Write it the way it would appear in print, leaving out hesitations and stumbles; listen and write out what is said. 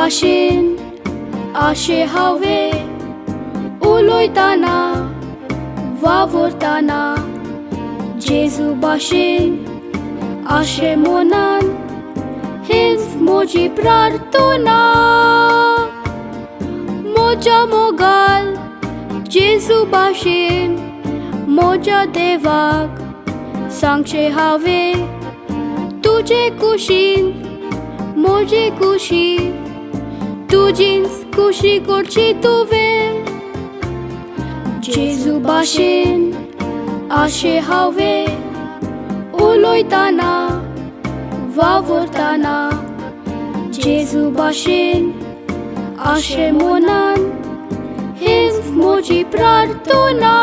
भाशेन आशे हांवे उलोयताना वावरताना जेजू भाशेन आशे मोनान हेच म्हजी प्रार्थना म्हज्या मोगाल जेजू भाशेन म्हज्या देवाक सांगचें हांवें तुजे कुशीन म्हजी कुशी तुजीच कुशी करची तुवें जेजू भाशेन आशे हांवें उलोयताना वावरताना जेजू भाशेन आशे मोनान हेच म्हजी प्रार्थना